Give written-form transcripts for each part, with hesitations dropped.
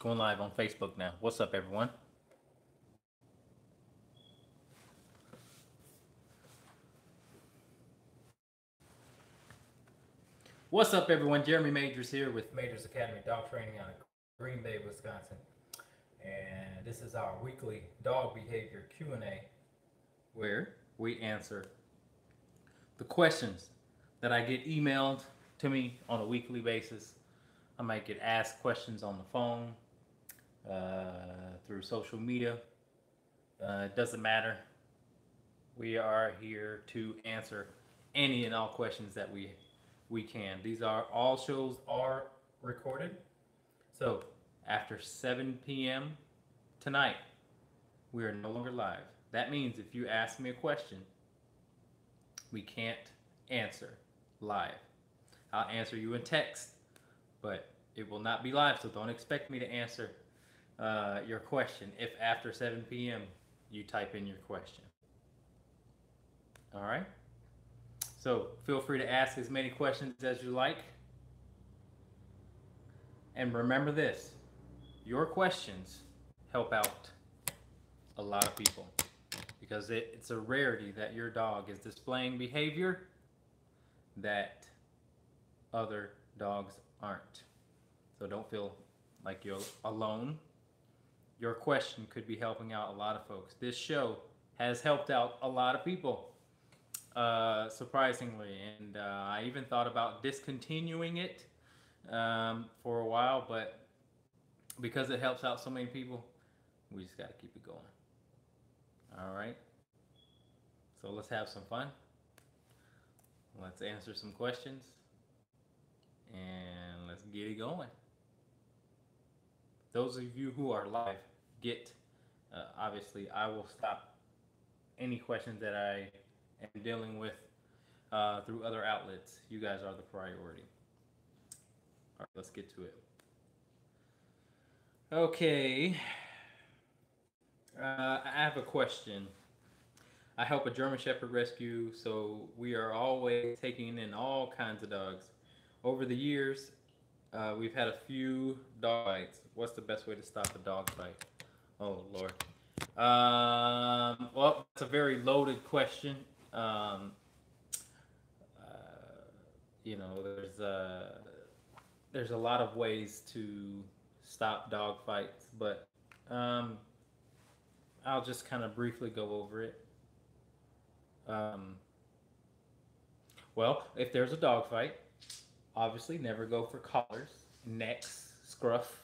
Going live on Facebook now. What's up, everyone? What's up, everyone? Jeremy Majors here with Majors Academy Dog Training out of Green Bay, Wisconsin. And this is our weekly dog behavior Q&A where we answer the questions that I get emailed to me on a weekly basis. I might get asked questions on the phone, through social media. It doesn't matter. We are here to answer any and all questions that we can. These are all shows are recorded. So after 7 p.m. tonight, we are no longer live. That means if you ask me a question, we can't answer live. I'll answer you in text, but it will not be live, so don't expect me to answer your question if after 7 p.m. you type in your question. All right? So feel free to ask as many questions as you like. And remember this, your questions help out a lot of people because it's a rarity that your dog is displaying behavior that other dogs aren't. So don't feel like you're alone. Your question could be helping out a lot of folks. This show has helped out a lot of people, surprisingly. And I even thought about discontinuing it for a while, but because it helps out so many people, we just got to keep it going. All right. So let's have some fun. Let's answer some questions. And let's get it going. Those of you who are live, obviously, I will stop any questions that I am dealing with through other outlets. You guys are the priority. All right, let's get to it. Okay. I have a question. I help a German Shepherd rescue, so we are always taking in all kinds of dogs. Over the years, we've had a few dog bites. What's the best way to stop a dog bite? Oh, Lord. Well, that's a very loaded question. You know, there's a lot of ways to stop dog fights, but I'll just kind of briefly go over it. Well, if there's a dog fight, obviously never go for collars, necks, scruff.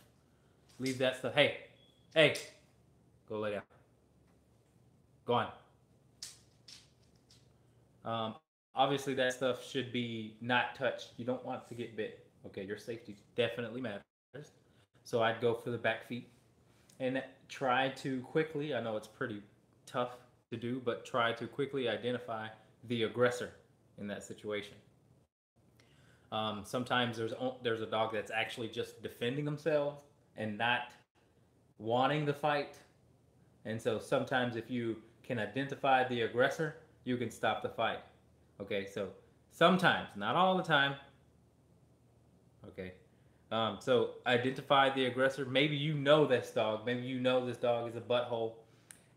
Leave that stuff. Hey, go lay down. Go on. Obviously that stuff should be not touched. You don't want to get bit. Okay, your safety definitely matters. So I'd go for the back feet and try to quickly, I know it's pretty tough to do, but try to quickly identify the aggressor in that situation. Sometimes there's a dog that's actually just defending themselves and not wanting the fight. And so sometimes if you can identify the aggressor, you can stop the fight. Okay, so sometimes, not all the time. Okay, so identify the aggressor. Maybe you know this dog. Maybe you know this dog is a butthole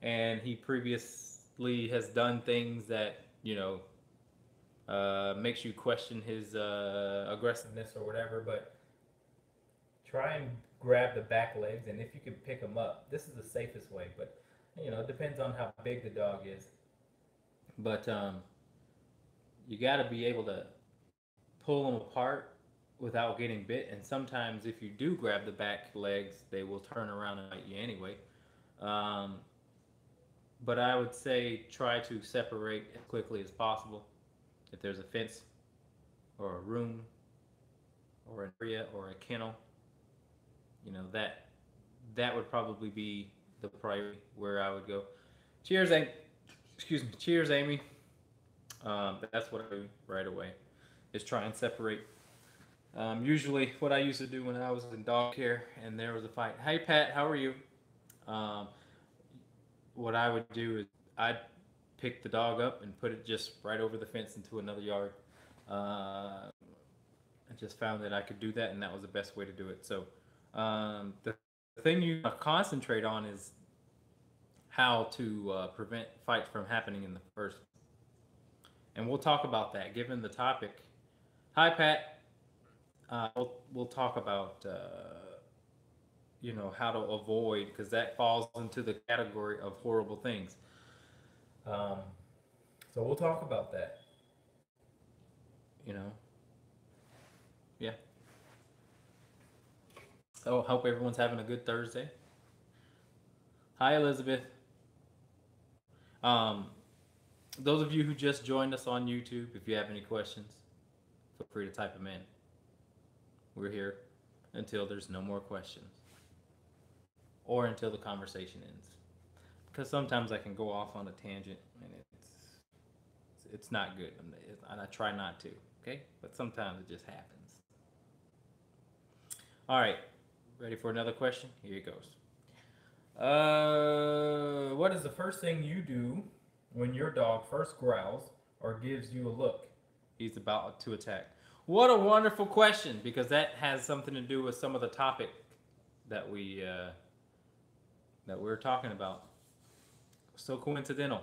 and he previously has done things that, you know, makes you question his aggressiveness or whatever, but try and grab the back legs, and if you can pick them up, this is the safest way, but you know, it depends on how big the dog is. But you got to be able to pull them apart without getting bit, and sometimes if you do grab the back legs, they will turn around and bite you anyway. But I would say try to separate as quickly as possible. If there's a fence or a room or an area or a kennel, you know, that would probably be the priority where I would go. Cheers, Amy. Excuse me. Cheers, Amy. That's what I do right away, is try and separate. Usually what I used to do when I was in dog care and there was a fight. Hey, Pat, how are you? What I would do is I'd pick the dog up and put it just right over the fence into another yard. I just found that I could do that, and that was the best way to do it. So the the thing you concentrate on is how to prevent fights from happening in the first. And we'll talk about that given the topic. Hi, Pat. We'll talk about how to avoid, because that falls into the category of horrible things. So we'll talk about that. Yeah. So hope everyone's having a good Thursday. Hi, Elizabeth. Those of you who just joined us on YouTube, if you have any questions, feel free to type them in. We're here until there's no more questions, or until the conversation ends. Because sometimes I can go off on a tangent, and it's not good, and I try not to. Okay, but sometimes it just happens. All right, ready for another question? Here it goes. What is the first thing you do when your dog first growls or gives you a look he's about to attack? What a wonderful question, because that has something to do with some of the topic that we're talking about. So coincidental.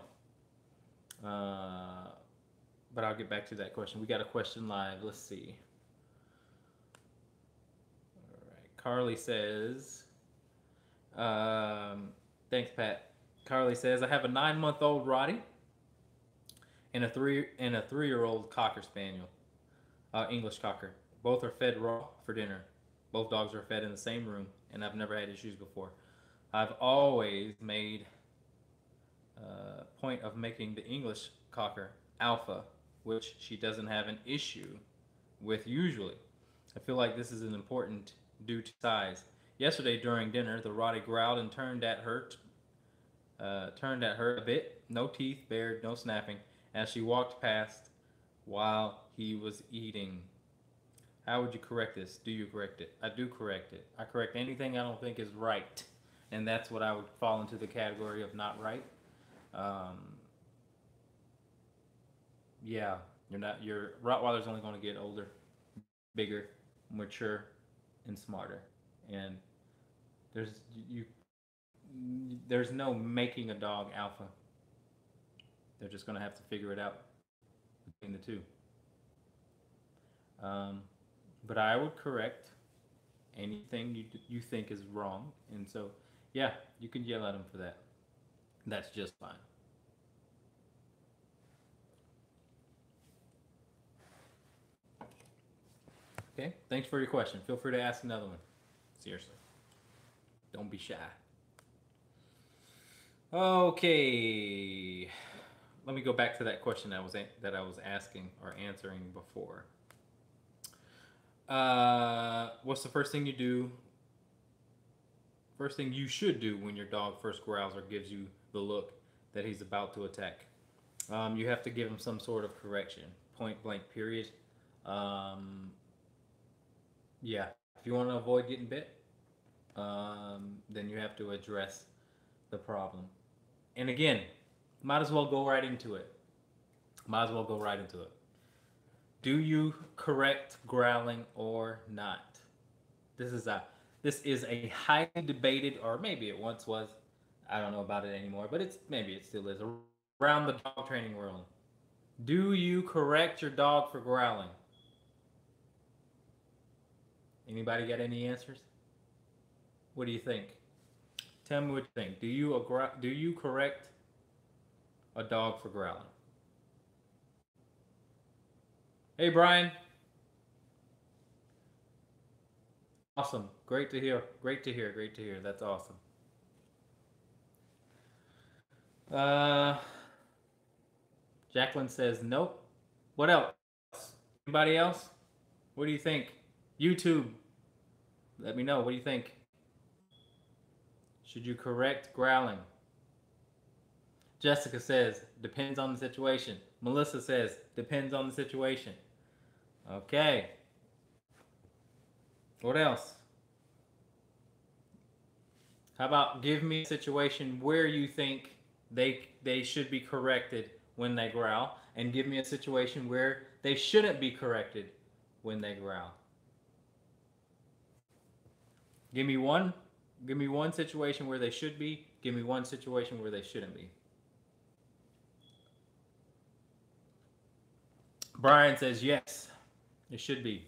But I'll get back to that question. We got a question live. Let's see. All right. Carly says, thanks, Pat. Carly says, I have a 9-month-old Rottie and a 3-year-old Cocker Spaniel, English Cocker. Both are fed raw for dinner. Both dogs are fed in the same room, and I've never had issues before. I've always made a point of making the English Cocker alpha, which she doesn't have an issue with usually. I feel like this is an important due to size. Yesterday during dinner, the Rottie growled and turned at her a bit. No teeth bared, no snapping, as she walked past while he was eating. How would you correct this? Do you correct it? I do correct it. I correct anything I don't think is right, and that's what I would fall into the category of not right. Yeah, your Rottweiler's only going to get older, bigger, mature, and smarter. And there's no making a dog alpha. They're just going to have to figure it out between the two. But I would correct anything you think is wrong. And so, yeah, you can yell at them for that. That's just fine. Okay, thanks for your question. Feel free to ask another one. Seriously. Don't be shy. Okay. Let me go back to that question that I was asking or answering before. What's the first thing you do? First thing you should do when your dog first growls or gives you the look that he's about to attack? You have to give him some sort of correction. Point blank, period. Yeah, if you want to avoid getting bit, then you have to address the problem. And again, might as well go right into it. Do you correct growling or not? This is a highly debated, or maybe it once was. I don't know about it anymore, but maybe it still is around the dog training world. Do you correct your dog for growling? Anybody got any answers? What do you think? Tell me what you think. Do you correct a dog for growling? Hey, Brian. Awesome. Great to hear. That's awesome. Jacqueline says nope. What else? Anybody else? What do you think? YouTube, let me know. What do you think? Should you correct growling? Jessica says, depends on the situation. Melissa says, depends on the situation. Okay. What else? How about give me a situation where you think they should be corrected when they growl, and give me a situation where they shouldn't be corrected when they growl. Give me one Give me one situation where they should be. Give me one situation where they shouldn't be. Brian says yes, it should be.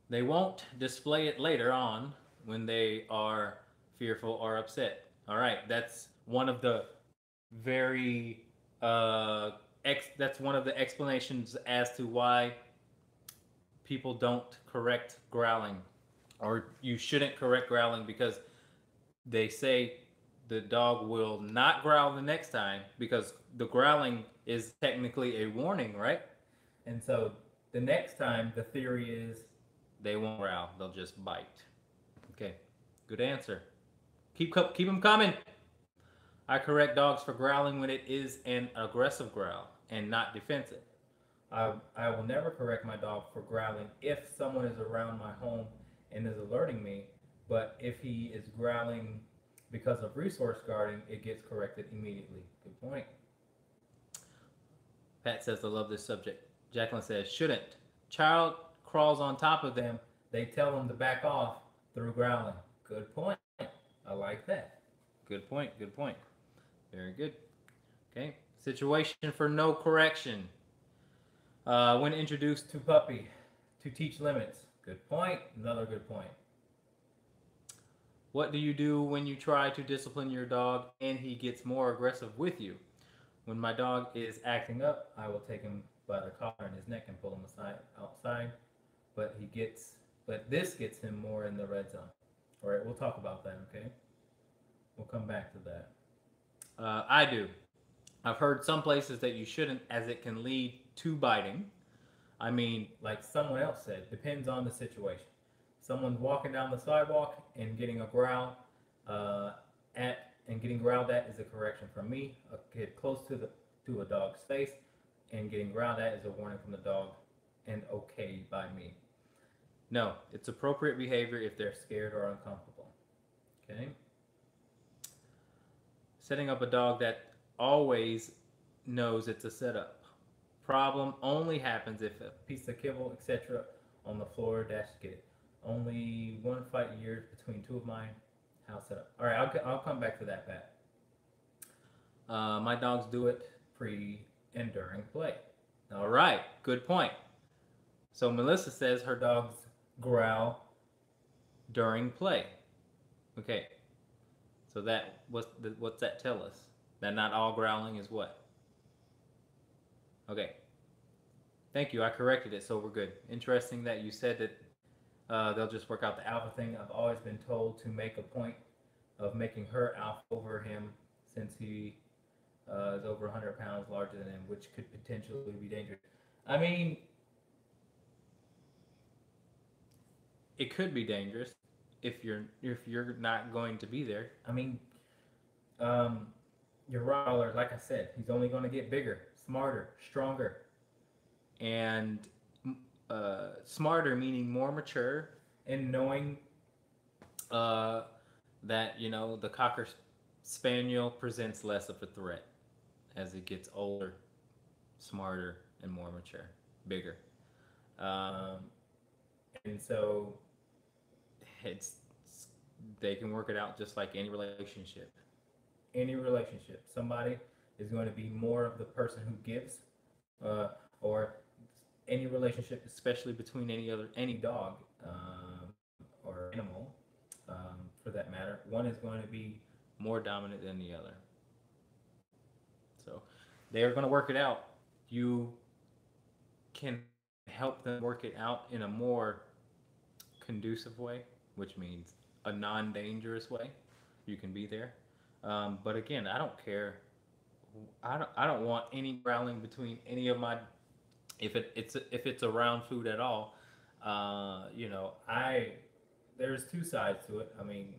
They won't display it later on when they are fearful or upset. All right, that's one of the very that's one of the explanations as to why people don't correct growling, or you shouldn't correct growling, because they say the dog will not growl the next time because the growling is technically a warning, right? And so the next time, the theory is they won't growl, they'll just bite. Okay, good answer. Keep them coming. I correct dogs for growling when it is an aggressive growl and not defensive. I will never correct my dog for growling if someone is around my home and is alerting me, but if he is growling because of resource guarding, it gets corrected immediately. Good point. Pat says, I love this subject. Jacqueline says, shouldn't. Child crawls on top of them, they tell them to back off through growling. Good point. I like that. Good point. Good point. Very good. Okay. Situation for no correction. When introduced to puppy, to teach limits. Good point. Another good point. What do you do when you try to discipline your dog and he gets more aggressive with you? When my dog is acting up, I will take him by the collar in his neck and pull him outside. But this gets him more in the red zone. All right, we'll talk about that. Okay, we'll come back to that. I do. I've heard some places that you shouldn't, as it can lead to biting. I mean, like someone else said, depends on the situation. Someone's walking down the sidewalk and getting a growl and getting growled at is a correction from me. A kid close to a dog's face and getting growled at is a warning from the dog, and okay by me. No, it's appropriate behavior if they're scared or uncomfortable. Okay. Setting up a dog that always knows it's a setup. Problem only happens if a piece of kibble, etc., on the floor dash get. Only one fight a year between two of mine. House setup. All right, I'll come back to that, Pat. My dogs do it pre and during play. All right, good point. So Melissa says her dogs growl during play. Okay. So what's that tell us? That not all growling is what? Okay. Thank you. I corrected it, so we're good. Interesting that you said that they'll just work out the alpha thing. I've always been told to make a point of making her alpha over him, since he is over 100 pounds larger than him, which could potentially be dangerous. I mean, it could be dangerous if you're not going to be there. I mean, your Rottweiler, like I said, he's only going to get bigger, smarter, stronger, and smarter meaning more mature, and knowing that the Cocker Spaniel presents less of a threat as it gets older, smarter, and more mature, bigger, and so they can work it out just like any relationship. Any relationship, somebody is going to be more of the person who gives, or any relationship, especially between any dog or animal, for that matter, one is going to be more dominant than the other. So they are going to work it out. You can help them work it out in a more conducive way, which means a non-dangerous way. You can be there. But again, I don't care. I don't want any growling between any of my. If it's around food at all, there's two sides to it. I mean,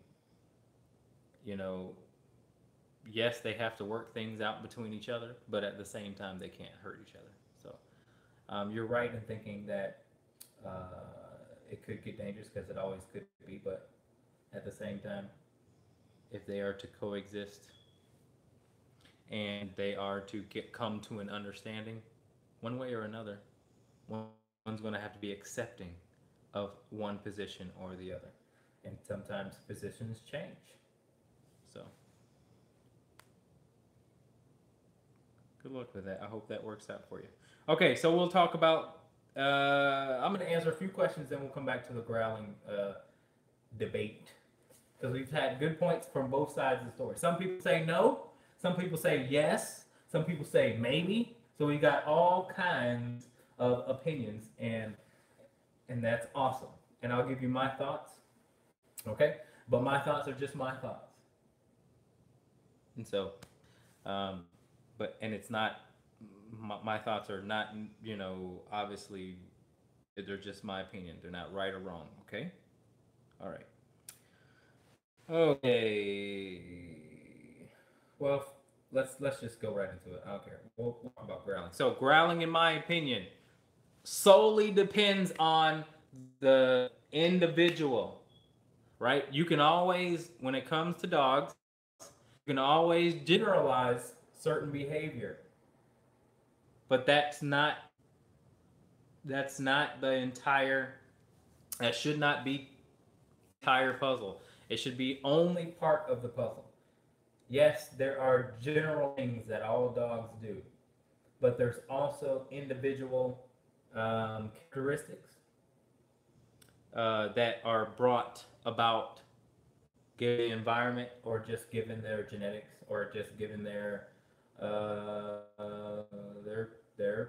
yes, they have to work things out between each other, but at the same time, they can't hurt each other. So, you're right in thinking that it could get dangerous, because it always could be, but at the same time, if they are to coexist and they are to come to an understanding, one way or another, one's going to have to be accepting of one position or the other. And sometimes positions change. So good luck with that. I hope that works out for you. Okay, so we'll talk about. I'm going to answer a few questions, then we'll come back to the growling debate, because we've had good points from both sides of the story. Some people say no, some people say yes, some people say maybe. So we got all kinds of opinions, and that's awesome. And I'll give you my thoughts, okay? But my thoughts are just my thoughts. And so, and it's not, my thoughts are not, obviously, they're just my opinion. They're not right or wrong, okay? All right. Okay. Well, let's just go right into it. I don't care. We'll talk about growling. So growling, in my opinion, solely depends on the individual, right? You can always, when it comes to dogs, you can always generalize certain behavior, but that's not the entire. That should not be the entire puzzle. It should be only part of the puzzle. Yes, there are general things that all dogs do, but there's also individual characteristics that are brought about given the environment, or just given their genetics, or just given their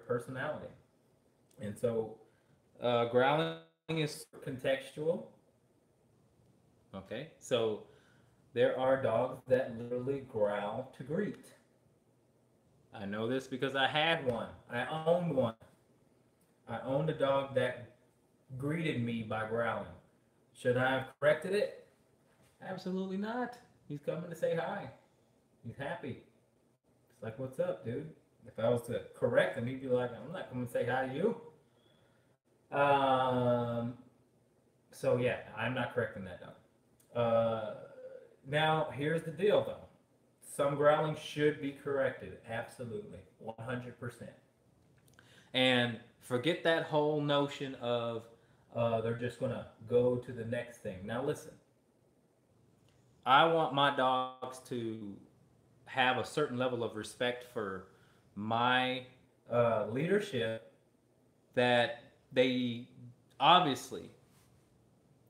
personality. And so growling is contextual. Okay, so there are dogs that literally growl to greet. I know this because I had one. I owned one. I owned a dog that greeted me by growling. Should I have corrected it? Absolutely not. He's coming to say hi. He's happy. It's like, what's up, dude? If I was to correct him, he'd be like, I'm not coming to say hi to you. So yeah, I'm not correcting that dog. Now, here's the deal, though. Some growling should be corrected. Absolutely. 100%. And forget that whole notion of they're just going to go to the next thing. Now, listen. I want my dogs to have a certain level of respect for my leadership, that they obviously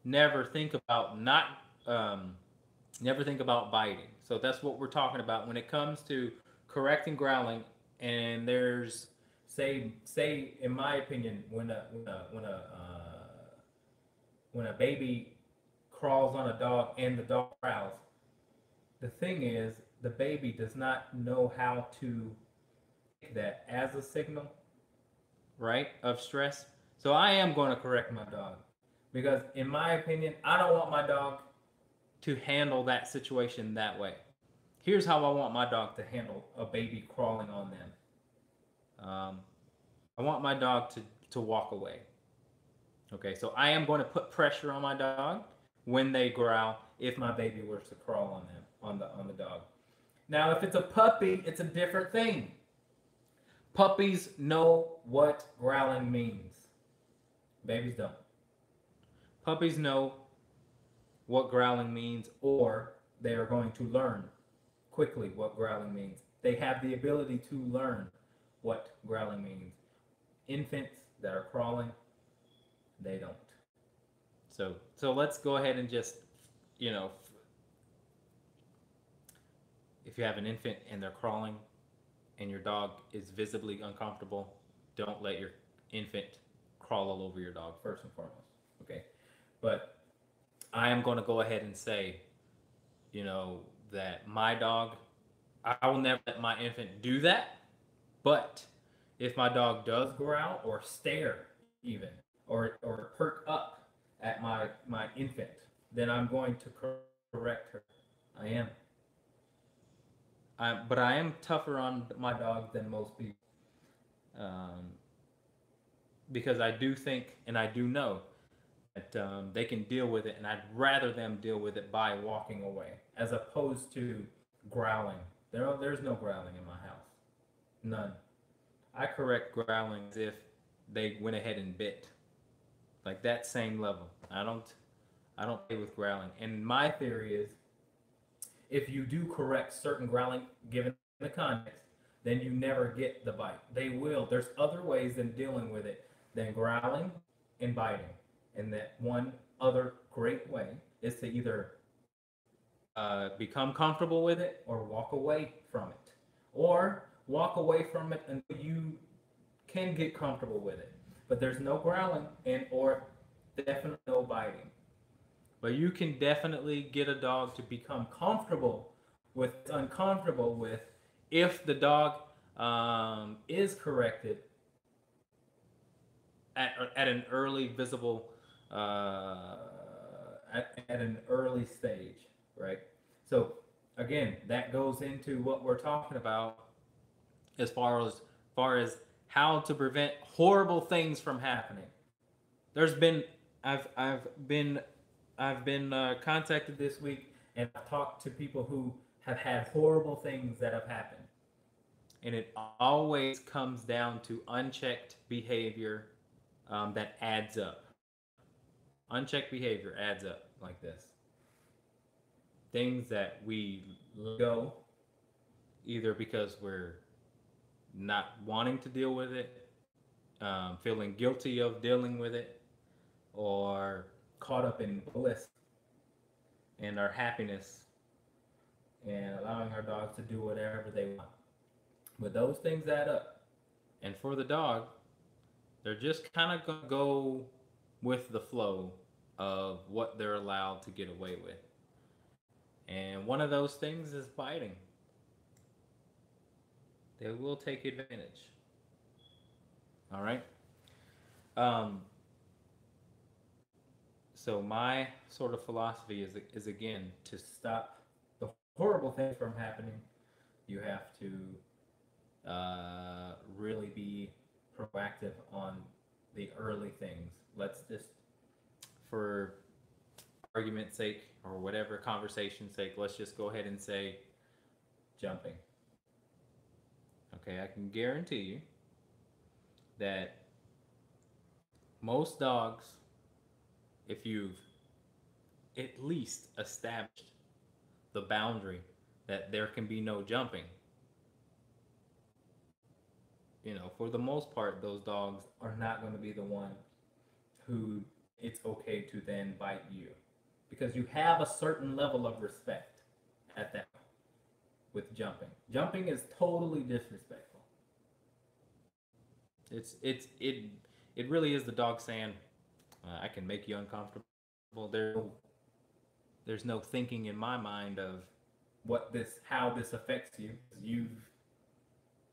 never think about biting. So that's what we're talking about when it comes to correcting growling. And there's say in my opinion, when a baby crawls on a dog and the dog growls, the thing is, the baby does not know how to take that as a signal, right, of stress. So I am going to correct my dog, because in my opinion, I don't want my dog to handle that situation that way. Here's how I want my dog to handle a baby crawling on them. I want my dog to walk away. Okay, so I am going to put pressure on my dog when they growl if my baby were to crawl on them, on the dog. Now, if it's a puppy, it's a different thing. Puppies know what growling means. Babies don't. Puppies know what growling means, or they are going to learn quickly what growling means. They have the ability to learn what growling means. Infants that are crawling, they don't. So let's go ahead and just, if you have an infant and they're crawling and your dog is visibly uncomfortable, don't let your infant crawl all over your dog, first and foremost. Okay? But I am going to go ahead and say, that my dog, I will never let my infant do that. But if my dog does growl or stare even, or perk up at my infant, then I'm going to correct her. I am. But I am tougher on my dog than most people. Because I do think, and I do know, that they can deal with it, and I'd rather them deal with it by walking away, as opposed to growling. There's no growling in my house. None. I correct growling as if they went ahead and bit. Like that same level. I don't play with growling. And my theory is, if you do correct certain growling given the context, then you never get the bite. They will. There's other ways than dealing with it than growling and biting. And that one other great way is to either become comfortable with it or walk away from it. Or walk away from it until you can get comfortable with it. But there's no growling and or definitely no biting. But you can definitely get a dog to become comfortable with uncomfortable with if the dog is corrected at an early visible at an early stage, right? So again, that goes into what we're talking about as far as how to prevent horrible things from happening. There's been I've been contacted this week, and I've talked to people who have had horrible things that have happened, and it always comes down to unchecked behavior that adds up. Unchecked behavior adds up like this. Things that we let go, either because we're not wanting to deal with it, feeling guilty of dealing with it, or caught up in bliss and our happiness and allowing our dogs to do whatever they want. But those things add up. And for the dog, they're just kind of going to go with the flow of what they're allowed to get away with. And one of those things is biting. They will take advantage. All right? So my sort of philosophy is again, to stop the horrible things from happening, you have to really be proactive on the early things. Let's just, for argument's sake or whatever conversation's sake, let's just go ahead and say jumping. Okay, I can guarantee you that most dogs, if you've at least established the boundary that there can be no jumping, for the most part, those dogs are not going to be the one who it's okay to then bite you, because you have a certain level of respect at that point with jumping. Jumping is totally disrespectful. It really is the dog saying, I can make you uncomfortable. There's no thinking in my mind of how this affects you. You've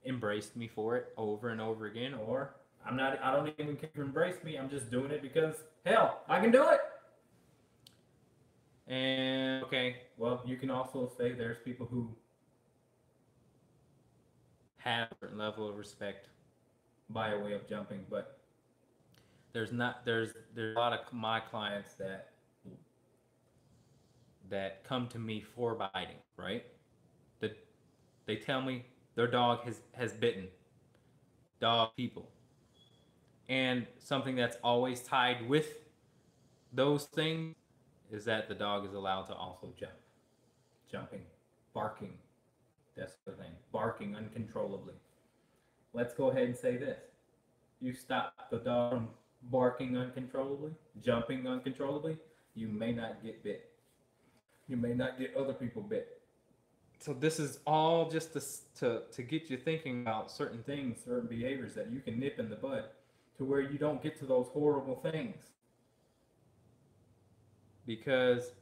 embraced me for it over and over again, or I don't even care to embrace me. I'm just doing it because, hell, I can do it. And okay, well, you can also say there's people who have a certain level of respect by way of jumping, but there's a lot of my clients that come to me for biting, right? That they tell me their dog has bitten dog people. And something that's always tied with those things is that the dog is allowed to also jump. Jumping, barking, that's the thing. Barking uncontrollably. Let's go ahead and say this. You stop the dog from barking uncontrollably, jumping uncontrollably, you may not get bit. You may not get other people bit. So this is all just to get you thinking about certain things, certain behaviors that you can nip in the bud to where you don't get to those horrible things. Because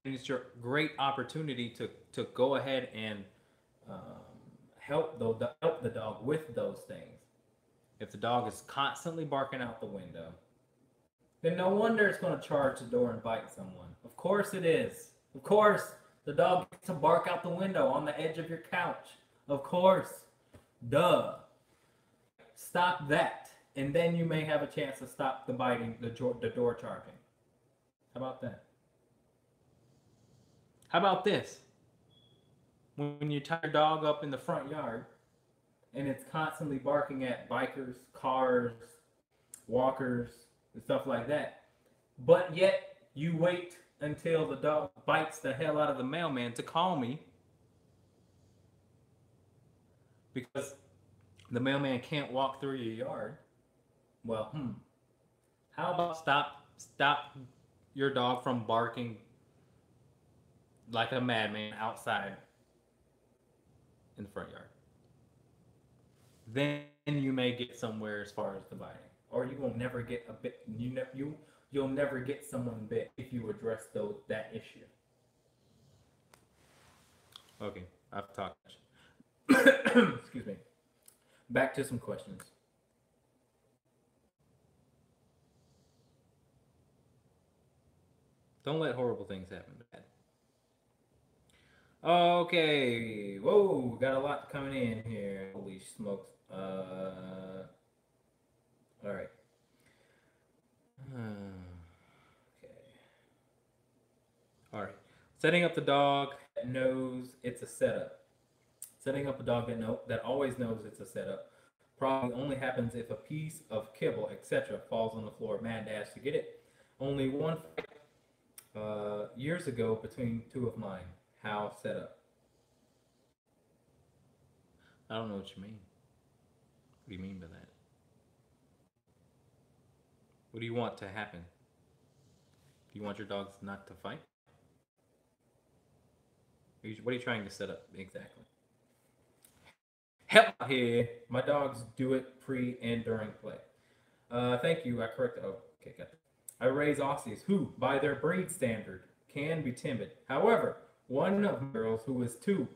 it's your great opportunity to go ahead and help the dog with those things. If the dog is constantly barking out the window, then no wonder it's going to charge the door and bite someone. Of course it is. Of course, the dog gets to bark out the window on the edge of your couch. Of course. Duh. Stop that. And then you may have a chance to stop the biting, the door charging. How about that? How about this? When you tie your dog up in the front yard and it's constantly barking at bikers, cars, walkers, and stuff like that, But yet you wait until the dog bites the hell out of the mailman to call me because the mailman can't walk through your yard. Well, how about stop your dog from barking like a madman outside in the front yard? Then you may get somewhere as far as the biting, or you will never get a bit. You'll never get someone bit if you address that issue. Okay, I've talked. Excuse me. Back to some questions. Don't let horrible things happen. Bad. Okay. Whoa, got a lot coming in here. Holy smokes. All right. Okay. All right. Setting up the dog that knows it's a setup. Setting up a dog that always knows it's a setup probably only happens if a piece of kibble, etc., falls on the floor. Mad dash to get it. Only one years ago between two of mine. How set up? I don't know what you mean. What do you mean by that? What do you want to happen? Do you want your dogs not to fight? What are you trying to set up exactly? Help here. My dogs do it pre and during play. Thank you. I corrected. Oh, okay, got it. I raise Aussies who, by their breed standard, can be timid. However, one of the girls who is two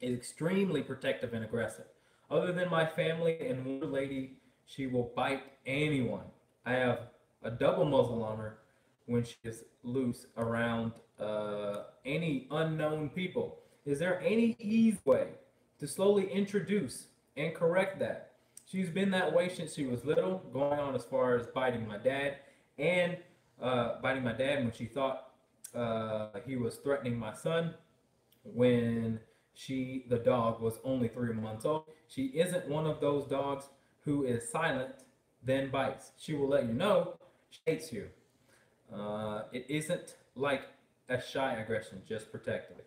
is extremely protective and aggressive. Other than my family and one lady, she will bite anyone. I have a double muzzle on her when she is loose around any unknown people. Is there any easy way to slowly introduce and correct that? She's been that way since she was little, going on as far as biting my dad and biting my dad when she thought he was threatening my son when the dog was only 3 months old. She isn't one of those dogs who is silent then bites. She will let you know she hates you. It isn't like a shy aggression, just protective.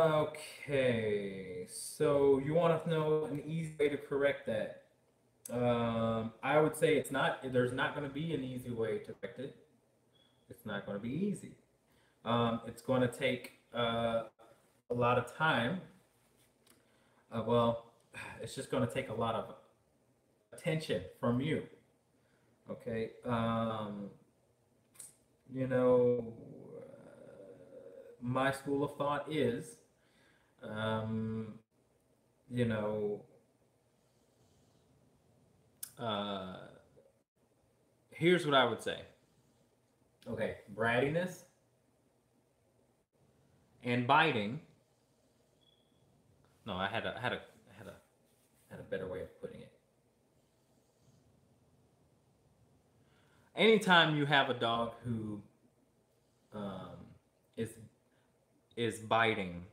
Okay, so you want to know an easy way to correct that? I would say it's not. There's not going to be an easy way to correct it. It's not going to be easy. It's going to take a lot of time. Well, it's just going to take a lot of attention from you. Okay. You know, my school of thought is, um, you know, uh, here's what I would say. Okay, brattiness and biting. No, I had a better way of putting it. Anytime you have a dog who um, is biting,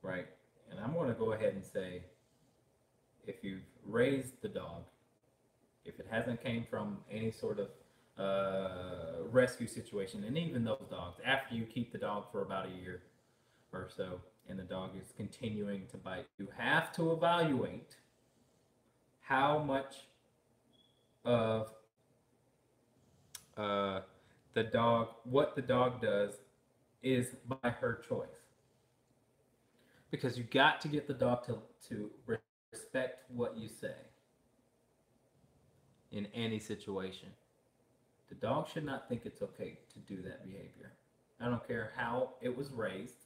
right? And I'm going to go ahead and say, if you've raised the dog, if it hasn't came from any sort of rescue situation, and even those dogs, after you keep the dog for about a year or so, and the dog is continuing to bite, you have to evaluate how much of what the dog does is by her choice. Because you got to get the dog to respect what you say in any situation. The dog should not think it's okay to do that behavior. I don't care how it was raised.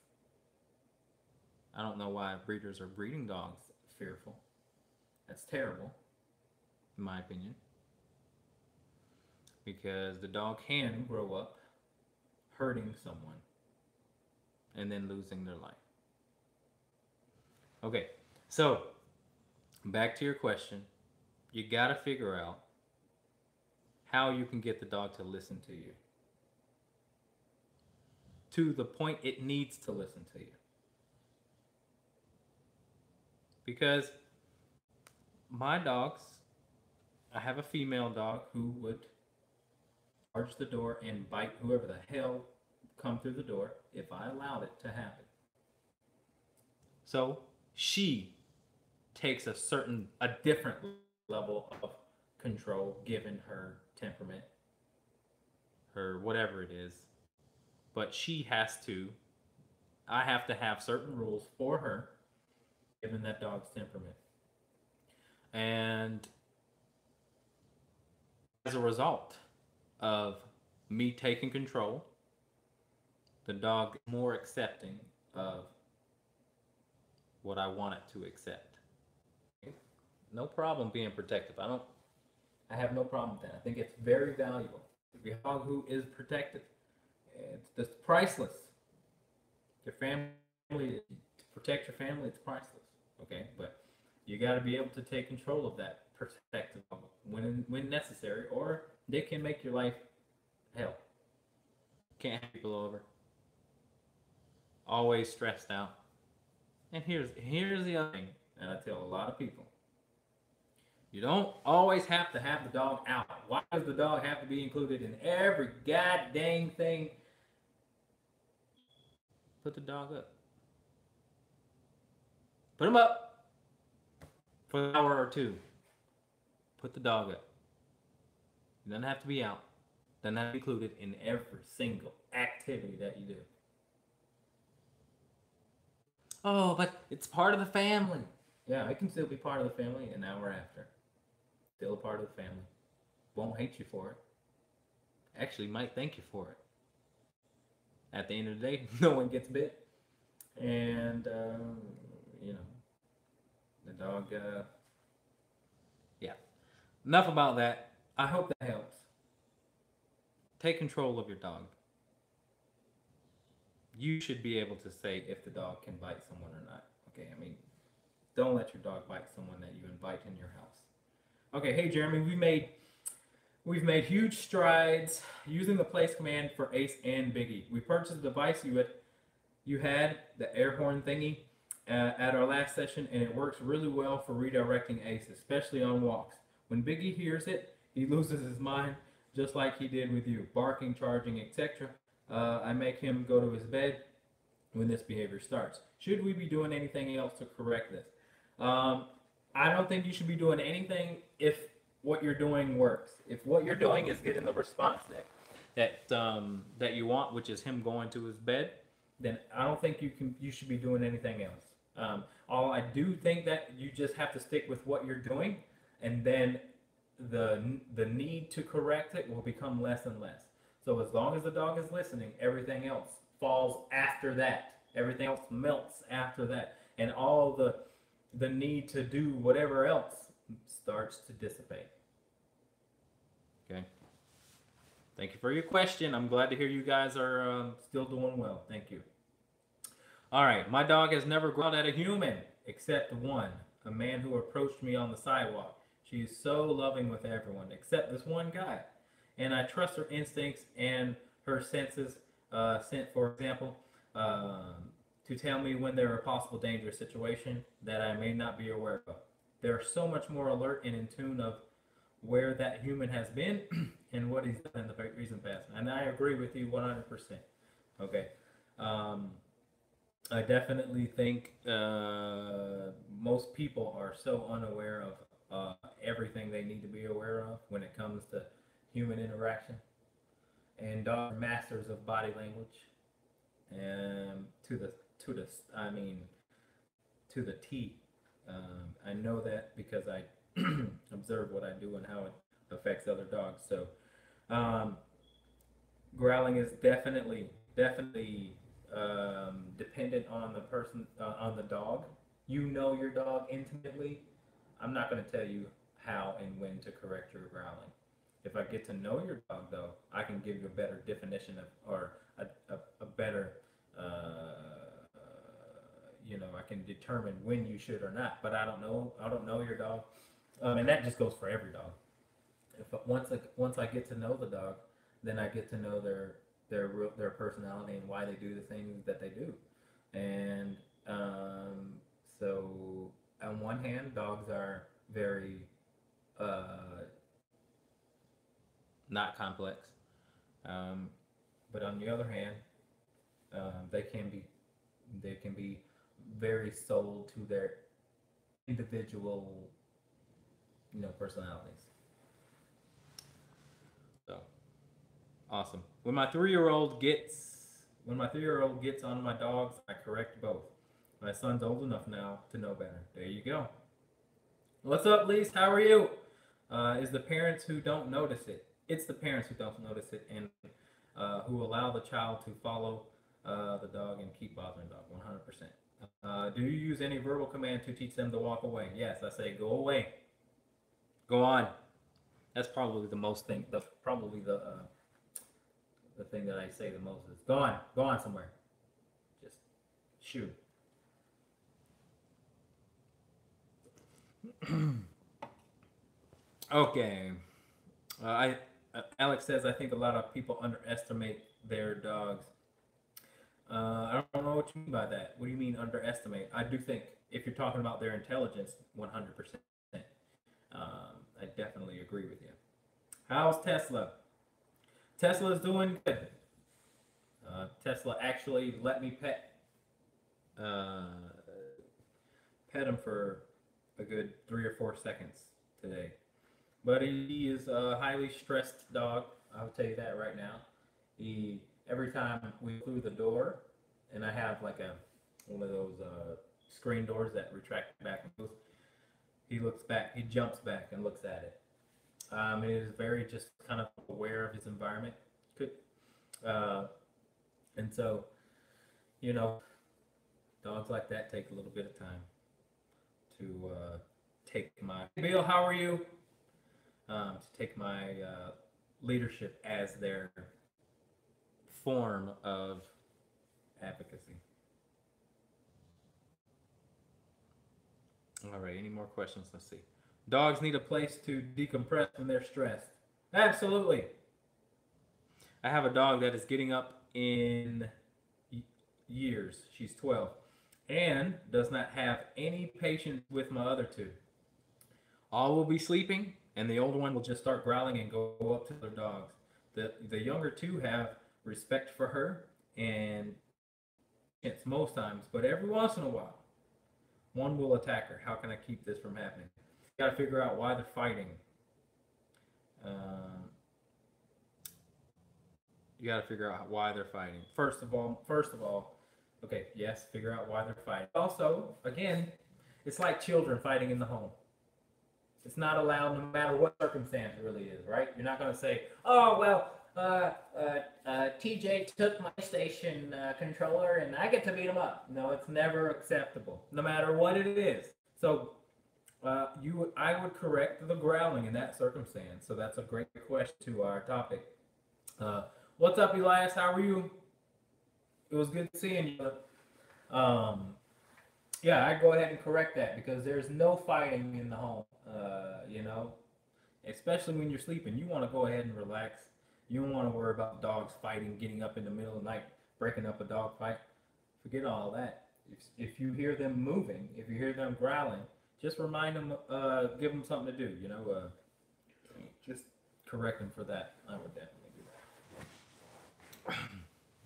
I don't know why breeders are breeding dogs fearful. That's terrible, in my opinion. Because the dog can grow up hurting someone and then losing their life. Okay, so back to your question. You got to figure out how you can get the dog to listen to you to the point it needs to listen to you. Because my dogs, I have a female dog who would barge the door and bite whoever the hell come through the door if I allowed it to happen. So she takes a different level of control given her temperament, her whatever it is. But I have to have certain rules for her given that dog's temperament. And as a result of me taking control, the dog is more accepting of what I want it to accept. No problem being protective. I have no problem with that. I think it's very valuable. If you have a dog who is protective, it's just priceless. Your family, to protect your family, it's priceless. Okay, but you got to be able to take control of that protective dog when necessary, or they can make your life hell. Can't have people over. Always stressed out. And here's the other thing, and I tell a lot of people. You don't always have to have the dog out. Why does the dog have to be included in every goddamn thing? Put the dog up. Put him up for an hour or two. Put the dog up. It doesn't have to be out. It doesn't have to be included in every single activity that you do. Oh, but it's part of the family. Yeah, it can still be part of the family an hour after. Still a part of the family. Won't hate you for it. Actually, might thank you for it. At the end of the day, no one gets bit. And, you know, the dog, yeah. Enough about that. I hope that helps. Take control of your dog. You should be able to say if the dog can bite someone or not. Okay, I mean, don't let your dog bite someone that you invite in your house. Okay, hey Jeremy, we've made huge strides using the place command for Ace and Biggie. We purchased the device you had the air horn thingy at our last session, and it works really well for redirecting Ace, especially on walks. When Biggie hears it, he loses his mind, just like he did with you, barking, charging, etc. I make him go to his bed when this behavior starts. Should we be doing anything else to correct this? I don't think you should be doing anything if what you're doing works. If what you're doing is getting the response that you want, which is him going to his bed, then I don't think you should be doing anything else. I do think that you just have to stick with what you're doing, and then the need to correct it will become less and less. So as long as the dog is listening, everything else falls after that. Everything else melts after that. And all the need to do whatever else starts to dissipate. Okay. Thank you for your question. I'm glad to hear you guys are still doing well. Thank you. All right. My dog has never growled at a human except one, a man who approached me on the sidewalk. She is so loving with everyone except this one guy. And I trust her instincts and her senses, for example, to tell me when there are a possible dangerous situation that I may not be aware of. They're so much more alert and in tune of where that human has been and what he's done in the recent past. And I agree with you 100%. Okay. I definitely think most people are so unaware of everything they need to be aware of when it comes to human interaction, and dogs are masters of body language, and to the T. I know that because I observe what I do and how it affects other dogs. So growling is definitely dependent on the person, on the dog. You know your dog intimately. I'm not going to tell you how and when to correct your growling. If I get to know your dog, though, I can give you a better definition of, or a better, I can determine when you should or not. But I don't know your dog, and that just goes for every dog. Once I get to know the dog, then I get to know their personality and why they do the things that they do. And so, on one hand, dogs are very not complex. Um, but on the other hand, they can be very sold to their individual, personalities. So awesome. When my 3-year old gets on my dogs, I correct both. My son's old enough now to know better. There you go. What's up, Lise? How are you? Is the parents who don't notice it. It's the parents who don't notice it and who allow the child to follow the dog and keep bothering the dog. 100%. Do you use any verbal command to teach them to walk away? Yes, I say go away. Go on. That's probably the most thing. The thing that I say the most is go on somewhere. Just shoot. Okay. Alex says I think a lot of people underestimate their dogs. I don't know what you mean by that. What do you mean underestimate? I do think if you're talking about their intelligence, 100%. I definitely agree with you. How's Tesla? Tesla's doing good. Tesla actually let me pet him for a good 3 or 4 seconds today. But he is a highly stressed dog. I'll tell you that right now. Every time we go through the door, and I have like one of those screen doors that retract back and goes, he looks back, he jumps back and looks at it. It is very just kind of aware of his environment. And so, dogs like that take a little bit of time to take my Bill. How are you? To take my leadership as their form of advocacy. All right, any more questions? Let's see. Dogs need a place to decompress when they're stressed. Absolutely. I have a dog that is getting up in years. She's 12 and does not have any patience with my other two. All will be sleeping, and the older one will just start growling and go up to their dogs. The younger two have respect for her, and it's most times, but every once in a while, one will attack her. How can I keep this from happening? You got to figure out why they're fighting. You got to figure out why they're fighting. First of all, okay, yes, figure out why they're fighting. Also, again, it's like children fighting in the home. It's not allowed no matter what circumstance it really is, right? You're not going to say, oh, well, TJ took my station controller and I get to beat him up. No, it's never acceptable, no matter what it is. So I would correct the growling in that circumstance. So that's a great question to our topic. What's up, Elias? How are you? It was good seeing you. Yeah, I'd go ahead and correct that because there's no fighting in the home. Especially when you're sleeping. You want to go ahead and relax. You don't want to worry about dogs fighting, getting up in the middle of the night, breaking up a dog fight. Forget all that. If you hear them moving, if you hear them growling, just remind them, give them something to do, just correct them for that. I would definitely do that.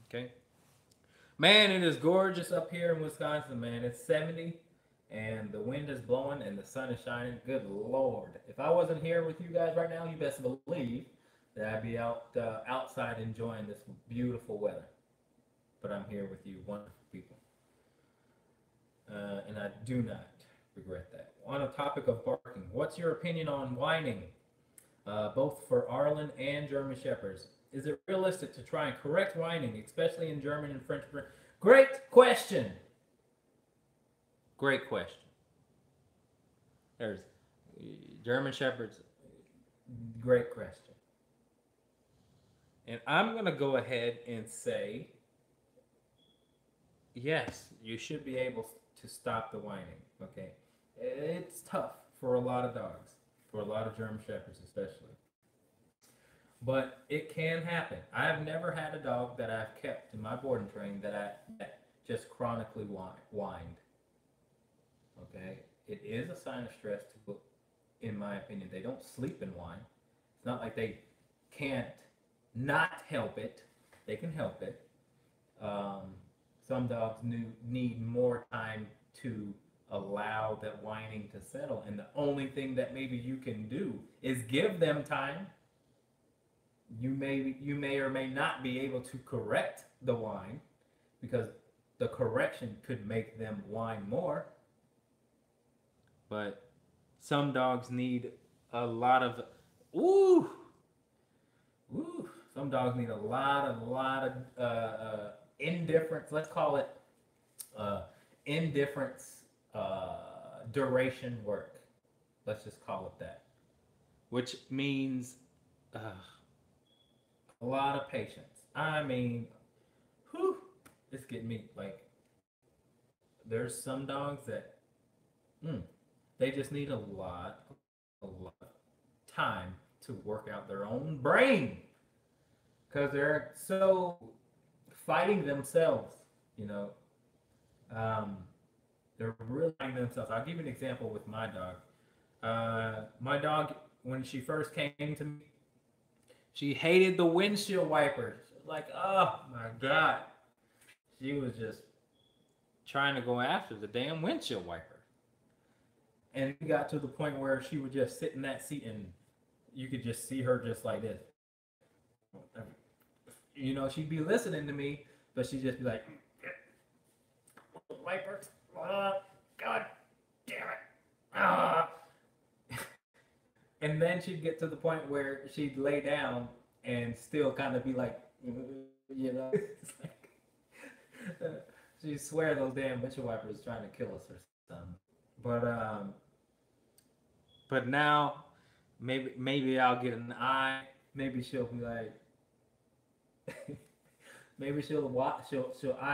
Okay. Man, it is gorgeous up here in Wisconsin, man. It's 70 and the wind is blowing and the sun is shining. Good Lord. If I wasn't here with you guys right now, you best believe that I'd be outside enjoying this beautiful weather. But I'm here with you, wonderful people. And I do not regret that. On a topic of barking, what's your opinion on whining, both for Arlen and German Shepherds? Is it realistic to try and correct whining, especially in German and French? Great question. Great question. There's German Shepherds. Great question. And I'm going to go ahead and say, yes, you should be able to stop the whining. Okay. It's tough for a lot of dogs, for a lot of German Shepherds especially. But it can happen. I've never had a dog that I've kept in my boarding train that just chronically whined. Okay? It is a sign of stress, in my opinion. They don't sleep and whine. It's not like they can't not help it. They can help it. Um, some dogs need more time to allow that whining to settle. And the only thing that maybe you can do is give them time. You may or may not be able to correct the whine because the correction could make them whine more. But some dogs need a lot of ooh, ooh. Some dogs need a lot of indifference. Let's call it indifference duration work. Let's just call it that. Which means a lot of patience. I mean, whew, it's getting me. Like, there's some dogs that they just need a lot of time to work out their own brain because they're so fighting themselves, you know. They're really fighting themselves. I'll give you an example with my dog. My dog, when she first came to me, she hated the windshield wipers. Like, oh my God. She was just trying to go after the damn windshield wiper. And it got to the point where she would just sit in that seat and you could just see her just like this. You know, she'd be listening to me, but she'd just be like, wipers, God damn it. And then she'd get to the point where she'd lay down and still kind of be like, you know, it's like, she'd swear those damn windshield wipers trying to kill us or something. But now maybe I'll get an eye. Maybe she'll be like, maybe she'll eye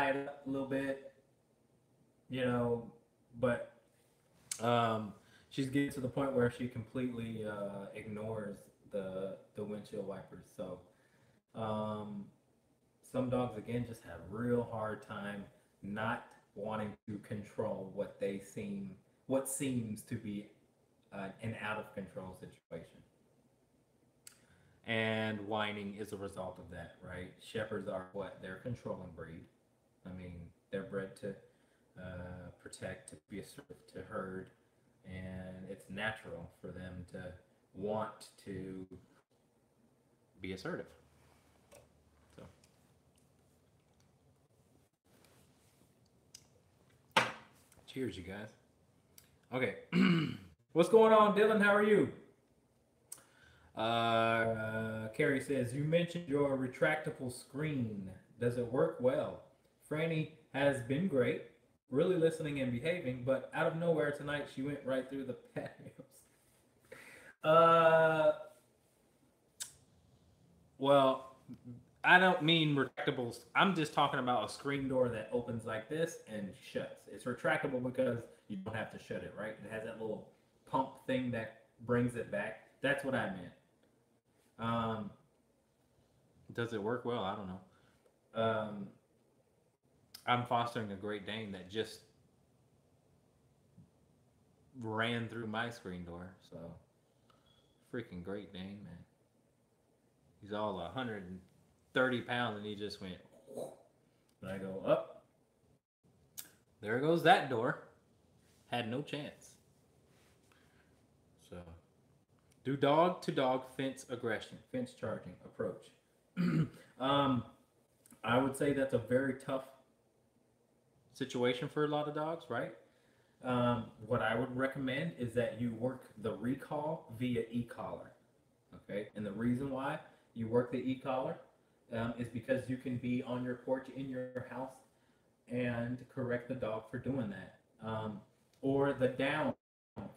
it up a little bit, you know. But she's getting to the point where she completely ignores the windshield wipers. So some dogs again just have real hard time not wanting to control what seems to be an out of control situation. And whining is a result of that, right? Shepherds are what? They're a controlling breed. I mean, they're bred to protect, to be assertive, to herd, and it's natural for them to want to be assertive. So, cheers, you guys. Okay. What's going on, Dylan? How are you? Carrie says, you mentioned your retractable screen. Does it work well? Franny has been great, really listening and behaving, but out of nowhere tonight, she went right through the patios. Well, I don't mean retractables. I'm just talking about a screen door that opens like this and shuts. It's retractable because you don't have to shut it, right? It has that little pump thing that brings it back. That's what I meant. Does it work well? I don't know. I'm fostering a Great Dane that just ran through my screen door. So, freaking Great Dane, man. He's all 130 pounds and he just went. And I go up. There goes that door. Had no chance. So, do dog to dog fence aggression, fence charging approach. I would say that's a very tough situation for a lot of dogs, right? What I would recommend is that you work the recall via e-collar. Okay, and the reason why you work the e-collar is because you can be on your porch in your house and correct the dog for doing that. Or the down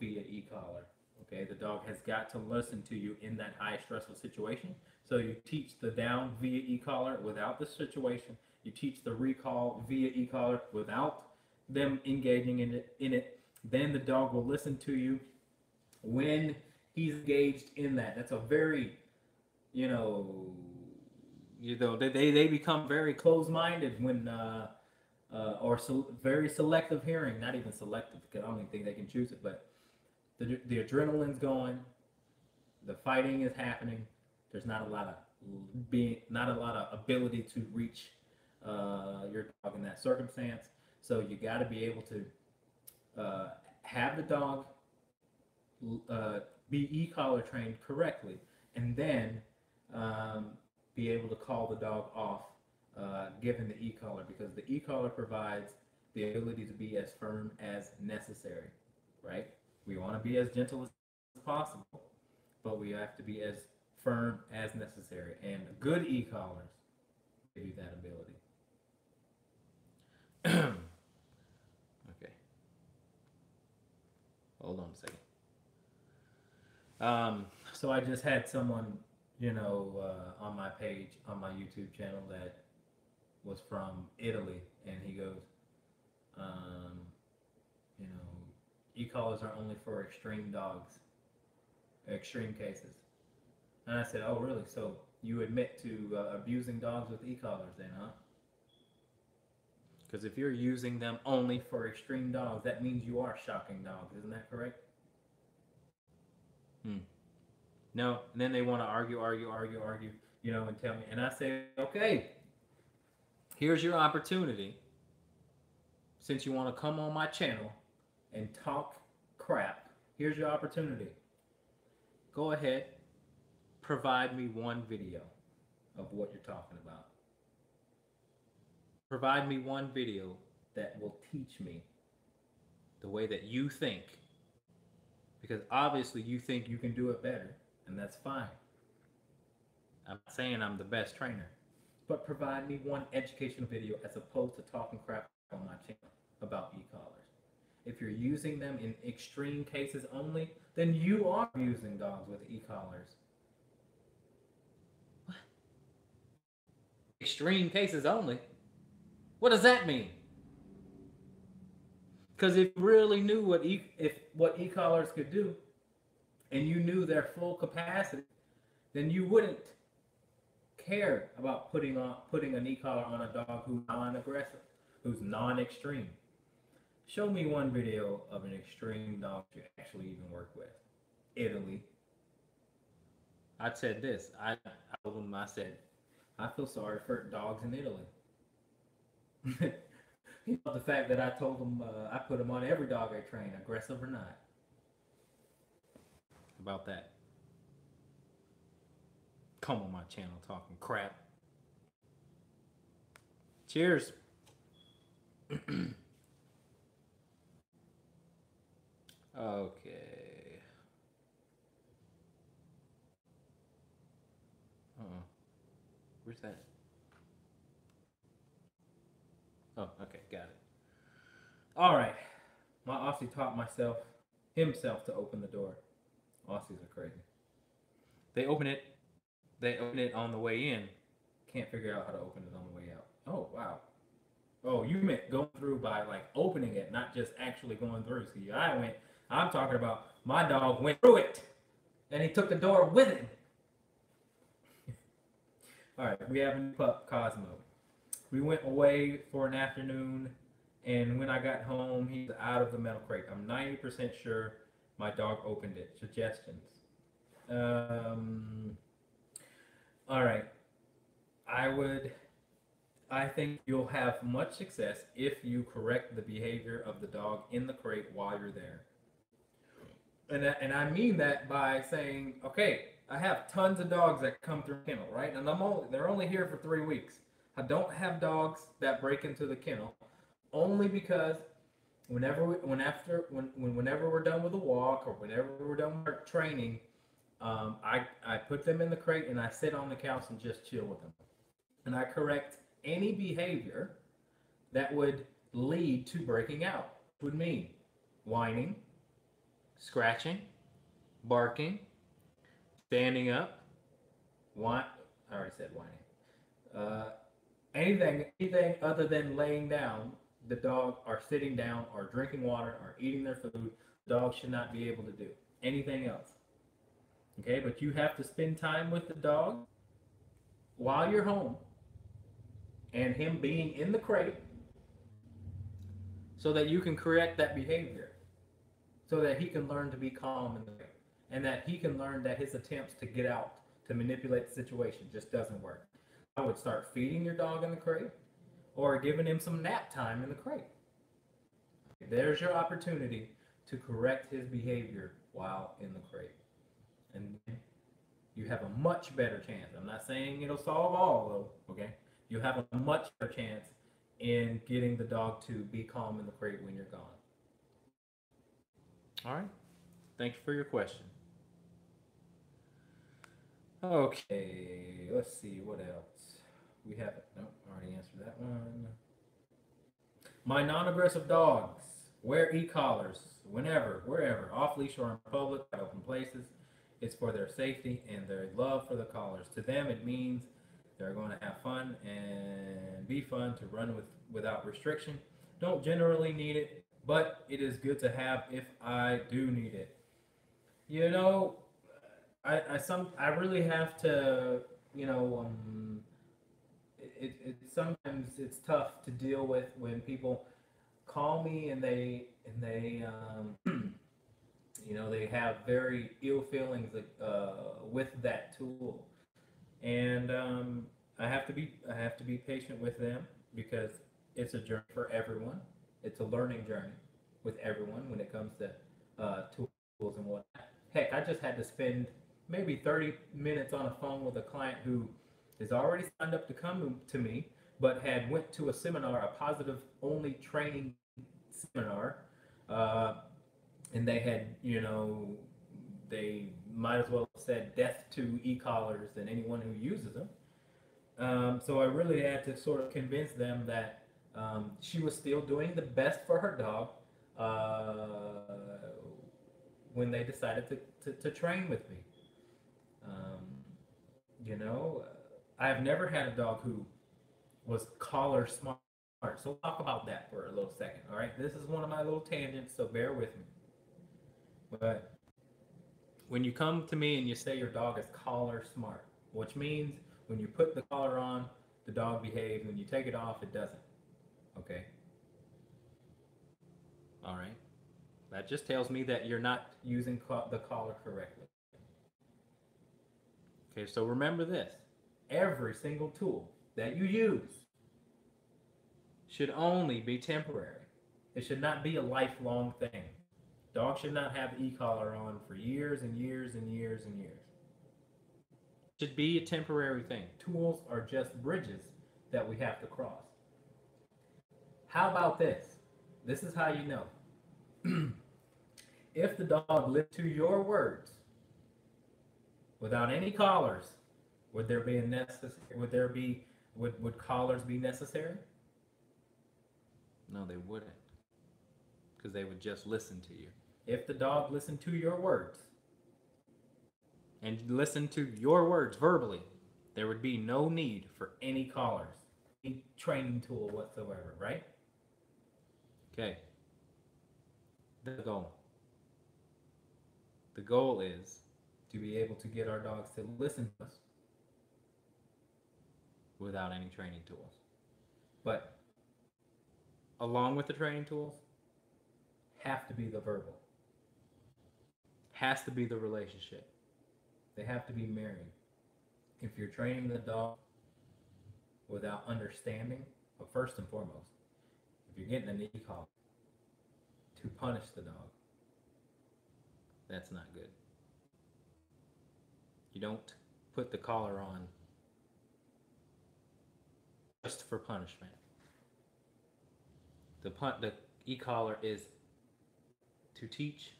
via e-collar. Okay, the dog has got to listen to you in that high stressful situation. So you teach the down via e-collar without the situation. You teach the recall via e-collar without them engaging in it. Then the dog will listen to you when he's engaged in that. That's a very, they become very closed-minded when, very selective hearing. Not even selective, because I don't even think they can choose it, but the adrenaline's going, the fighting is happening. There's not a lot of not a lot of ability to reach your dog in that circumstance. So you got to be able to have the dog be e-collar trained correctly, and then be able to call the dog off given the e-collar, because the e-collar provides the ability to be as firm as necessary, right? We want to be as gentle as possible, but we have to be as firm as necessary, and good e-collars give you that ability. Okay. Hold on a second. So I just had someone, on my page, on my YouTube channel that was from Italy, and he goes, e-collars are only for extreme dogs, extreme cases. And I said, oh, really? So you admit to abusing dogs with e-collars then, huh? Because if you're using them only for extreme dogs, that means you are shocking dogs. Isn't that correct? No. And then they want to argue, and tell me. And I say, okay, here's your opportunity. Since you want to come on my channel and talk crap, here's your opportunity. Go ahead, provide me one video of what you're talking about. Provide me one video that will teach me the way that you think. Because obviously you think you can do it better, and that's fine. I'm not saying I'm the best trainer, but provide me one educational video as opposed to talking crap on my channel about e-collars. If you're using them in extreme cases only, then you are using dogs with e-collars. What? Extreme cases only? What does that mean? Because if you really knew what e-collars could do, and you knew their full capacity, then you wouldn't care about putting an e-collar on a dog who's non-aggressive, who's non-extreme. Show me one video of an extreme dog you actually even work with. Italy. I said this. I told them, I said, I feel sorry for dogs in Italy. The fact that I told them I put them on every dog I train, aggressive or not. About that. Come on my channel talking crap. Cheers. Okay. Where's that? Oh, okay, got it. All right. My Aussie taught himself to open the door. Aussies are crazy. They open it on the way in. Can't figure out how to open it on the way out. Oh, wow. Oh, you meant going through by like opening it, not just actually going through. See, I'm talking about my dog went through it, and he took the door with him. All right, we have a new pup, Cosmo. We went away for an afternoon, and when I got home, he's out of the metal crate. I'm 90% sure my dog opened it. Suggestions. All right. I think you'll have much success if you correct the behavior of the dog in the crate while you're there. And I mean that by saying, okay, I have tons of dogs that come through the kennel, right? And they're only here for 3 weeks. I don't have dogs that break into the kennel only because whenever we're done with the walk or whenever we're done with our training, I put them in the crate and I sit on the couch and just chill with them. And I correct any behavior that would lead to breaking out. Would mean whining, scratching, barking, standing up, I already said whining. Anything other than laying down, the dog, or sitting down, or drinking water, or eating their food, the dog should not be able to do. Anything else. Okay, but you have to spend time with the dog while you're home, and him being in the crate, so that you can correct that behavior, so that he can learn to be calm in the crate, and that he can learn that his attempts to get out, to manipulate the situation. Just doesn't work. I would start feeding your dog in the crate or giving him some nap time in the crate. There's your opportunity to correct his behavior while in the crate. And you have a much better chance. I'm not saying it'll solve all, though, okay? You have a much better chance in getting the dog to be calm in the crate when you're gone. All right. Thank you for your question. Okay, let's see, what else? We haven't, nope, already answered that one. My non-aggressive dogs wear e-collars whenever, wherever, off-leash or in public, at open places. It's for their safety and their love for the collars. To them, it means they're going to have fun and be fun to run without restriction. Don't generally need it, but it is good to have if I do need it. You know, I really have to, you know, sometimes it's tough to deal with when people call me and they you know, they have very ill feelings with that tool, and I have to be patient with them because it's a journey for everyone. It's a learning journey with everyone when it comes to tools and whatnot. Heck, I just had to spend maybe 30 minutes on a phone with a client who is already signed up to come to me, but had went to a seminar, a positive only training seminar, and they had, you know, they might as well have said death to e-collars and anyone who uses them. So I really had to sort of convince them that she was still doing the best for her dog when they decided to train with me. You know, I've never had a dog who was collar smart. So we'll talk about that for a little second. All right, this is one of my little tangents, so bear with me. But when you come to me and you say your dog is collar smart, which means when you put the collar on, the dog behaves. When you take it off, it doesn't. Okay. All right. That just tells me that you're not using the collar correctly. Okay, so remember this. Every single tool that you use should only be temporary. It should not be a lifelong thing. Dogs should not have e-collar on for years and years and years and years. It should be a temporary thing. Tools are just bridges that we have to cross. How about this? This is how you know. If the dog lived to your words without any collars, would there be a necessary? Would collars be necessary? No, they wouldn't, because they would just listen to you. If the dog listened to your words and listened to your words verbally, there would be no need for any collars, any training tool whatsoever, right? Okay. The goal. The goal is to be able to get our dogs to listen to us without any training tools. But along with the training tools, have to be the verbal. Has to be the relationship. They have to be married. If you're training the dog without understanding, but first and foremost, if you're getting an e-collar to punish the dog, that's not good. You don't put the collar on just for punishment. The e-collar is to teach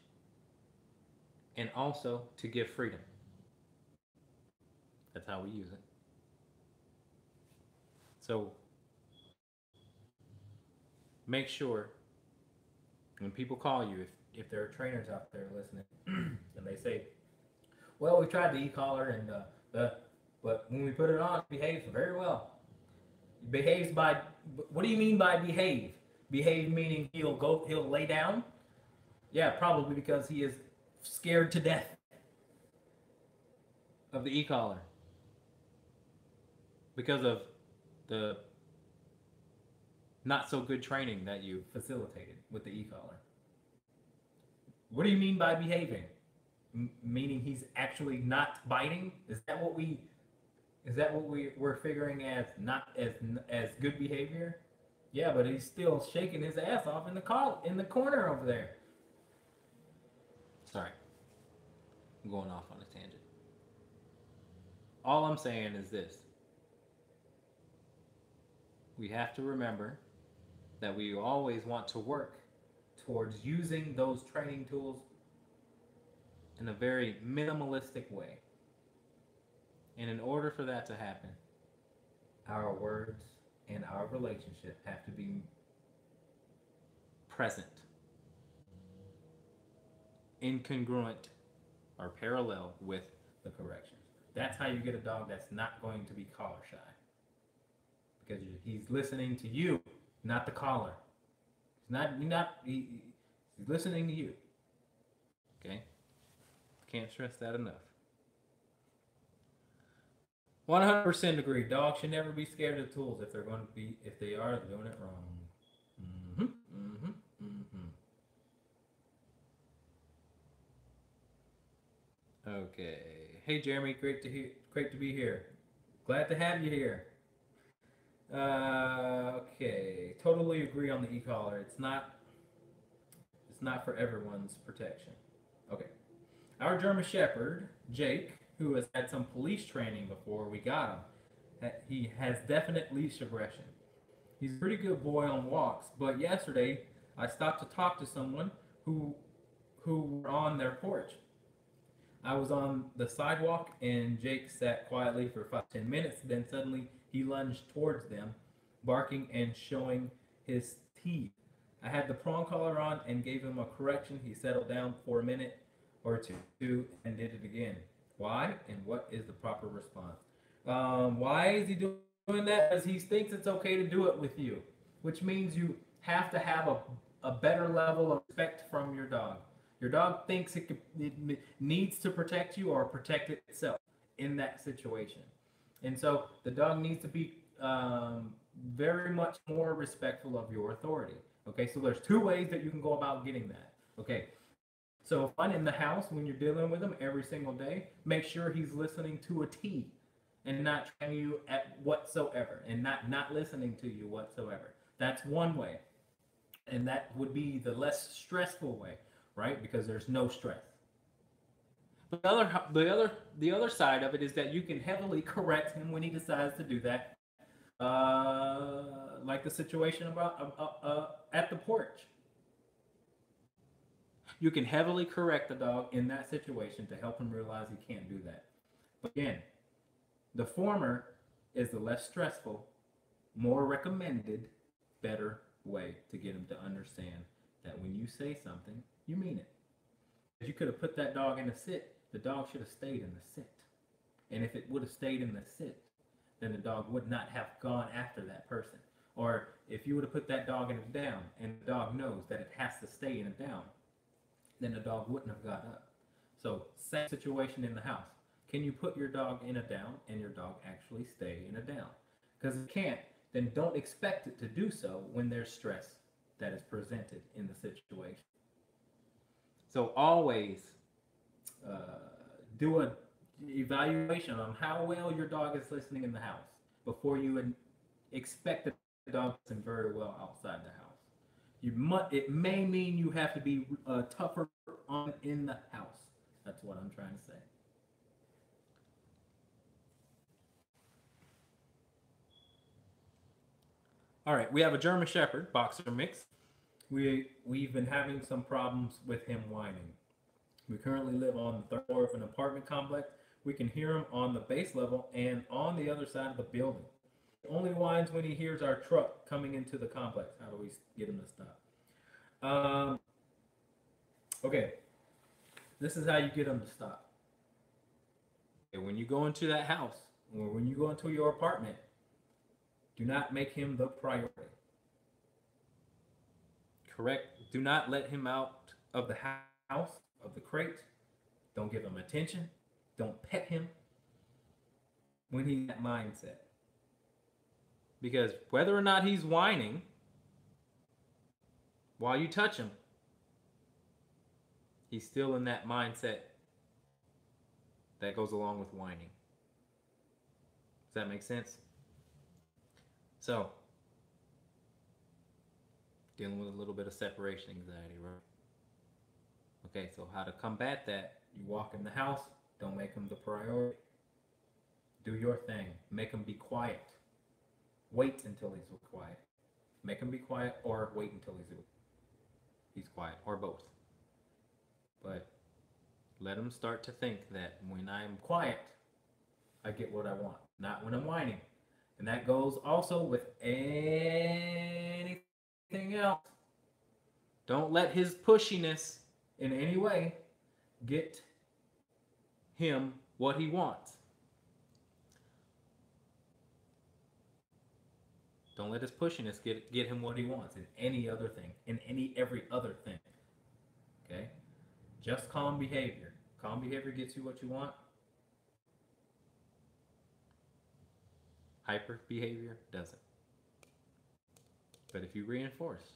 and also to give freedom. That's how we use it. So make sure when people call you, if there are trainers out there listening, and they say, well, we tried the e-collar and but when we put it on, it behaves very well. It behaves by, what do you mean by behave? Behave meaning he'll lay down? Yeah, probably because he is scared to death of the e-collar. Because of the not so good training that you facilitated with the e-collar. What do you mean by behaving? Meaning he's actually not biting? We're figuring as not as good behavior? Yeah, but he's still shaking his ass off in the corner over there. Sorry, I'm going off on a tangent. All I'm saying is this: we have to remember that we always want to work towards using those training tools in a very minimalistic way. And in order for that to happen, our words and our relationship have to be present, incongruent, or parallel with the corrections. That's how you get a dog that's not going to be collar shy. Because he's listening to you, not the collar. He's listening to you. Okay? Can't stress that enough. 100% agree. Dogs should never be scared of the tools if they are doing it wrong. Mm-hmm, mm-hmm, mm-hmm. Okay. Hey Jeremy, great to be here. Glad to have you here. Okay. Totally agree on the e-collar. It's not for everyone's protection. Okay. Our German Shepherd, Jake, who has had some police training before we got him, he has definite leash aggression. He's a pretty good boy on walks, but yesterday I stopped to talk to someone who were on their porch. I was on the sidewalk and Jake sat quietly for 5-10 minutes. Then suddenly he lunged towards them, barking and showing his teeth. I had the prong collar on and gave him a correction. He settled down for a minute or two and did it again. Why and what is the proper response? Why is he doing that? Because he thinks it's okay to do it with you, which means you have to have a better level of respect from your dog. Your dog thinks it needs to protect you or protect itself in that situation. And so the dog needs to be very much more respectful of your authority. Okay, so there's two ways that you can go about getting that. Okay, so fun in the house when you're dealing with him every single day, make sure he's listening to a T and not trying you at whatsoever and not listening to you whatsoever. That's one way. And that would be the less stressful way, right? Because there's no stress. But the other side of it is that you can heavily correct him when he decides to do that. Like the situation about at the porch. You can heavily correct the dog in that situation to help him realize he can't do that. But again, the former is the less stressful, more recommended, better way to get him to understand that when you say something, you mean it. If you could have put that dog in a sit, the dog should have stayed in the sit. And if it would have stayed in the sit, then the dog would not have gone after that person. Or if you would have put that dog in a down and the dog knows that it has to stay in a down, then the dog wouldn't have got up. So same situation in the house. Can you put your dog in a down and your dog actually stay in a down? Because it can't, then don't expect it to do so when there's stress that is presented in the situation. So always do an evaluation on how well your dog is listening in the house before you expect the dog to listen very well outside the house. It may mean you have to be tougher on in the house. That's what I'm trying to say. All right, we have a German Shepherd boxer mix. We've been having some problems with him whining. We currently live on the third floor of an apartment complex. We can hear him on the base level and on the other side of the building. He only whines when he hears our truck coming into the complex. How do we get him to stop? Okay, this is how you get him to stop. Okay, when you go into that house or when you go into your apartment, do not make him the priority. Correct. Do not let him out of the house, of the crate. Don't give him attention. Don't pet him when he's in that mindset. Because whether or not he's whining while you touch him, he's still in that mindset that goes along with whining. Does that make sense? So, dealing with a little bit of separation anxiety, right? Okay, so how to combat that? You walk in the house, don't make them the priority. Do your thing. Make him be quiet. Wait until he's quiet. Make him be quiet or wait until he's quiet, or both. But let him start to think that when I'm quiet, I get what I want, not when I'm whining. And that goes also with anything else. Don't let his pushiness in any way get him what he wants. Don't let his pushiness get him what he wants in any other thing, in every other thing. Okay? Just calm behavior. Calm behavior gets you what you want. Hyper behavior doesn't. But if you reinforce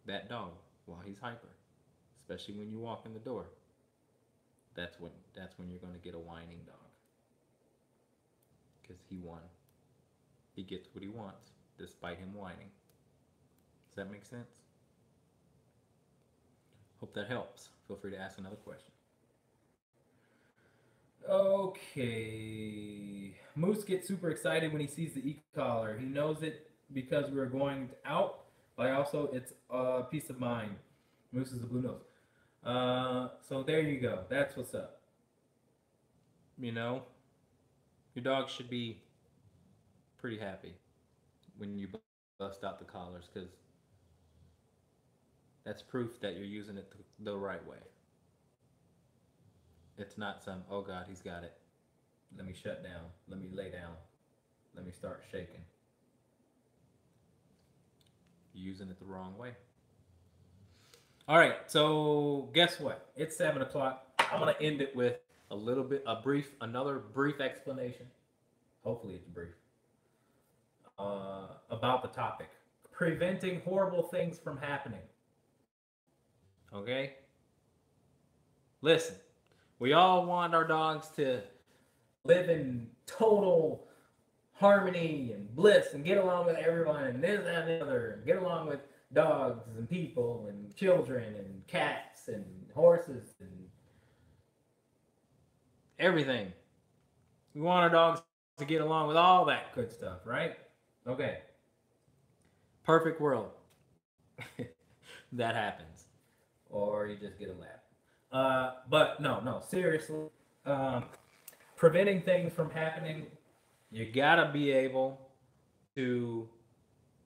that dog while he's hyper, especially when you walk in the door, that's when you're going to get a whining dog. Because he won. He gets what he wants despite him whining. Does that make sense? Hope that helps. Feel free to ask another question. Okay. Moose gets super excited when he sees the e-collar. He knows it because we're going out, but also it's a peace of mind. Moose is a blue nose. So there you go. That's what's up. You know, your dog should be pretty happy when you bust out the collars, because that's proof that you're using it the right way. It's not some, oh God, he's got it. Let me shut down. Let me lay down. Let me start shaking. You're using it the wrong way. All right, so guess what? It's 7 o'clock. I'm gonna end it with another brief explanation. Hopefully it's brief. About the topic. Preventing horrible things from happening. Okay? Listen, we all want our dogs to live in total harmony and bliss and get along with everyone and this, that, and the other, and get along with dogs and people and children and cats and horses and everything. We want our dogs to get along with all that good stuff, right? Okay. Perfect world. That happens. Or you just get a laugh. But no, seriously. Preventing things from happening, you gotta be able to,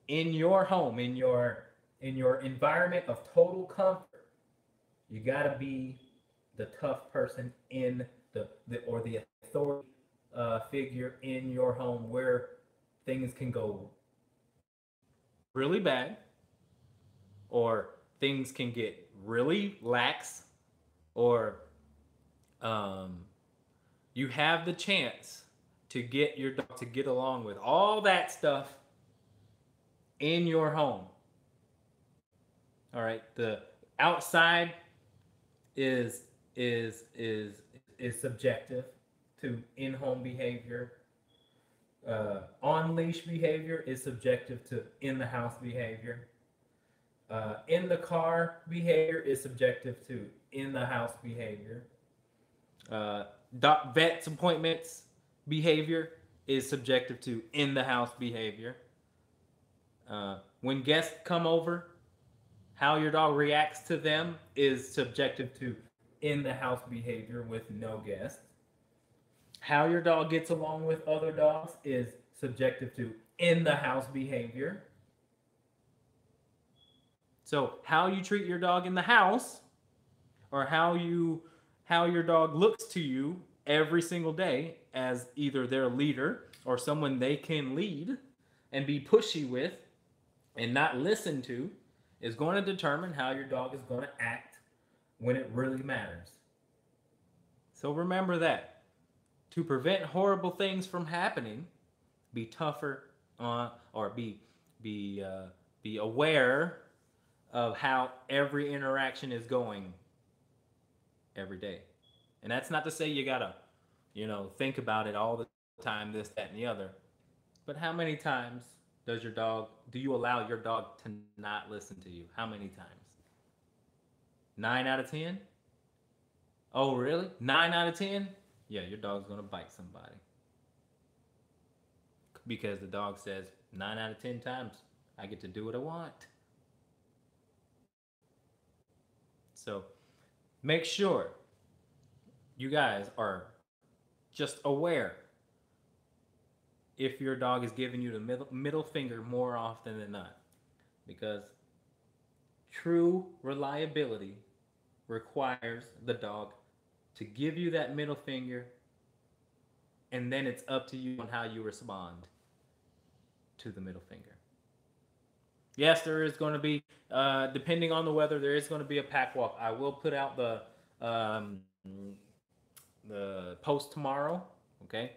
in your home, in your environment of total comfort, you gotta be the tough person in the authority figure in your home, where things can go really bad, or things can get really lax, or you have the chance to get your dog to get along with all that stuff in your home. All right, the outside is subjective to in-home behavior. On-leash behavior is subjective to in-the-house behavior. In the car behavior is subjective to in-the-house behavior. Vet's appointments behavior is subjective to in-the-house behavior. When guests come over, how your dog reacts to them is subjective to in-the-house behavior with no guests. How your dog gets along with other dogs is subjective to in-the-house behavior. So how you treat your dog in the house, or how your dog looks to you every single day as either their leader or someone they can lead and be pushy with and not listen to, is going to determine how your dog is going to act when it really matters. So remember that. To prevent horrible things from happening, be tougher or be aware of how every interaction is going every day. And that's not to say you gotta think about it all the time, this, that, and the other. But how many times do you allow your dog to not listen to you? How many times? 9 out of 10? Oh, really? 9 out of 10? Yeah, your dog's gonna bite somebody because the dog says 9 out of 10 times I get to do what I want. So make sure you guys are just aware if your dog is giving you the middle finger more often than not, because true reliability requires the dog to give you that middle finger, and then it's up to you on how you respond to the middle finger. Yes, there is going to be, depending on the weather, there is going to be a pack walk. I will put out the post tomorrow. Okay,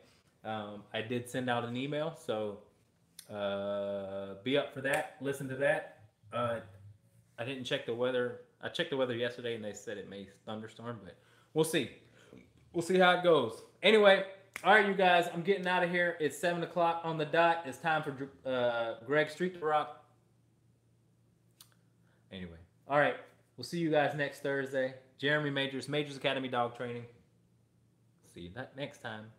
I did send out an email, so be up for that. Listen to that. I didn't check the weather. I checked the weather yesterday, and they said it may thunderstorm, but we'll see. We'll see how it goes. Anyway, all right, you guys, I'm getting out of here. It's 7 o'clock on the dot. It's time for Greg Street to rock. Anyway, all right, we'll see you guys next Thursday. Jeremy Majors, Majors Academy Dog Training. See you next time.